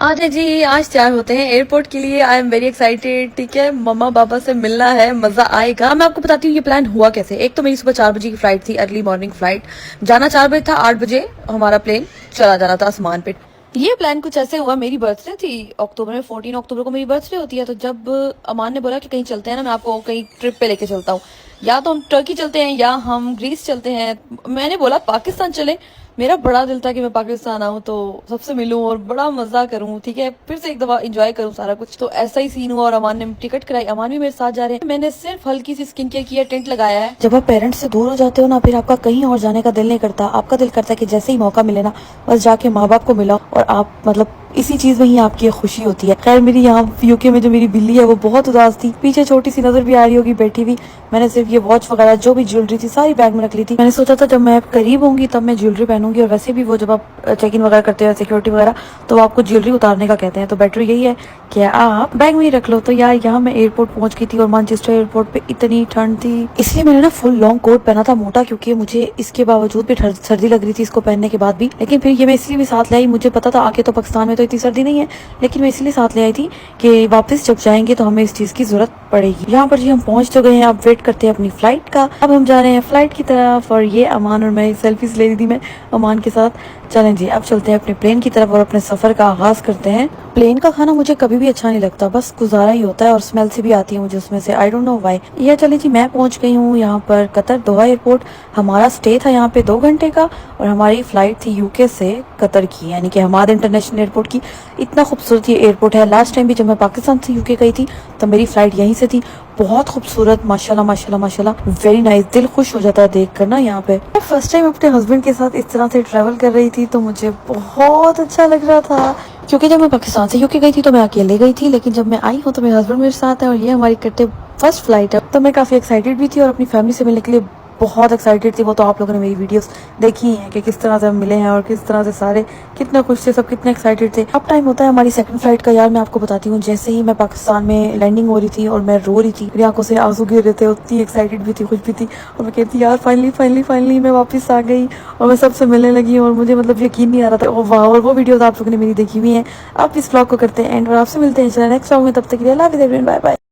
आज है जी, आज तैयार होते हैं एयरपोर्ट के लिए। I am very excited. ठीक है, मम्मा पापा से मिलना है, मजा आएगा। मैं आपको बताती हूँ ये प्लान हुआ कैसे। एक तो मेरी सुबह 4 बजे की फ्लाइट थी, अर्ली मॉर्निंग फ्लाइट। जाना 4 बजे था, 8 बजे हमारा प्लेन चला जाना था आसमान पे। ये प्लान कुछ ऐसे हुआ, मेरी बर्थडे थी अक्टूबर में, 14 अक्टूबर को मेरी बर्थडे होती है। तो जब अमान ने बोला कि कहीं चलते हैं ना, मैं आपको कहीं ट्रिप पे लेके चलता हूँ, या तो हम टर्की चलते हैं या हम ग्रीस चलते हैं। मैंने बोला पाकिस्तान चले। मेरा बड़ा दिल था कि मैं पाकिस्तान आऊँ तो सबसे मिलूं और बड़ा मजा करूं। ठीक है, फिर से एक दफा एंजॉय करूं सारा कुछ। तो ऐसा ही सीन हुआ और अमान ने टिकट कराई। अमान भी मेरे साथ जा रहे हैं। मैंने सिर्फ हल्की सी स्किन केयर किया, टेंट लगाया है। जब आप पेरेंट्स से दूर हो जाते हो ना, फिर आपका कहीं और जाने का दिल नहीं करता। आपका दिल करता है कि जैसे ही मौका मिले ना, बस जाके माँ बाप को मिलाओ और आप मतलब इसी चीज में ही आपकी खुशी होती है। खैर, मेरी यहाँ यूके में जो मेरी बिल्ली है वो बहुत उदास थी, पीछे छोटी सी नजर भी आ रही होगी बैठी हुई। मैंने सिर्फ ये वॉच वगैरह जो भी ज्वेलरी थी सारी बैग में रख ली थी। मैंने सोचा था जब मैं करीब होंगी तब मैं ज्वेलरी पहनूंगी, और वैसे भी वो जब आप चेक इन वगैरह करते हो सिक्योरिटी वगैरह, तो वो आपको ज्वेलरी उतारने का कहते हैं। तो बेटर यही है कि आप बैग में ही रख लो। तो यार यहाँ मैं एयरपोर्ट पहुंच गई थी और मैनचेस्टर एयरपोर्ट पे इतनी ठंड थी, इसलिए मैंने ना फुल लॉन्ग कोट पहना था मोटा, क्योंकि मुझे इसके बावजूद भी सर्दी लग रही थी इसको पहनने के बाद भी। लेकिन फिर ये मैं इसलिए भी साथ ले आई, मुझे पता था आके तो पाकिस्तान में तो इतनी सर्दी नहीं है, लेकिन मैं इसलिए साथ ले आई थी कि वापस जब जाएंगे तो हमें इस चीज की जरूरत पड़ेगी। यहाँ पर जी हम पहुंच तो गए हैं, अब वेट करते हैं अपनी फ्लाइट का। अब हम जा रहे हैं फ्लाइट की तरफ, और ये अमान और मैं सेल्फीज ले रही थी मैं अमान के साथ। चलें जी, अब चलते हैं अपने प्लेन की तरफ और अपने सफर का आगाज करते हैं। प्लेन का खाना मुझे कभी भी अच्छा नहीं लगता, बस गुजारा ही होता है, और स्मेल से भी आती है मुझे उसमें से, आई डोंट नो व्हाई। ये चले जी, मैं पहुंच गई हूँ यहाँ पर कतर दोहा एयरपोर्ट। हमारा स्टे था यहाँ पे 2 घंटे का, और हमारी फ्लाइट थी यूके से कतर की, यानी कि हमारे इंटरनेशनल एयरपोर्ट की। इतना खूबसूरत ये एयरपोर्ट है। लास्ट टाइम भी जब मैं पाकिस्तान से यूके गई थी तो मेरी फ्लाइट यहीं से थी। बहुत खूबसूरत, माशाल्लाह माशाल्लाह माशाल्लाह, वेरी नाइस। दिल खुश हो जाता है देख कर ना यहाँ पे। मैं फर्स्ट टाइम अपने हस्बैंड के साथ इस तरह से ट्रैवल कर रही थी, तो मुझे बहुत अच्छा लग रहा था। क्योंकि जब मैं पाकिस्तान से यूके गई थी तो मैं अकेले गई थी, लेकिन जब मैं आई हूँ तो मेरे हस्बैंड मेरे साथ है, और ये हमारी इकट्ठे फर्स्ट फ्लाइट है। तो मैं काफी एक्साइटेड भी थी और अपनी फैमिली से मिलने के लिए बहुत एक्साइटेड थी। वो तो आप लोगों ने मेरी वीडियोस देखी हैं कि किस तरह से हम मिले हैं और किस तरह से सारे कितने खुश थे, सब कितने एक्साइटेड थे। अब टाइम होता है हमारी सेकंड फ्लाइट का। यार मैं आपको बताती हूँ, जैसे ही मैं पाकिस्तान में लैंडिंग हो रही थी और मैं रो रही थी, मेरी आंखों से आंसू गिर रहे थे, उतनी एक्साइटेड भी थी, खुश भी थी। और मैं कहती यार फाइनली फाइनली फाइनली मैं वापस आ गई और मैं सबसे मिलने लगी, और मुझे मतलब यकीन नहीं आ रहा था। ओ वाह, और वो वीडियोस आप लोगों ने मेरी देखी हुई है। आप इस ब्लॉग को करते हैं एंड, और आपसे मिलते हैं नेक्स्ट ब्लॉग में। तब तक के लिए अल्लाह हाफिज़ एवरीवन, बाय बाय।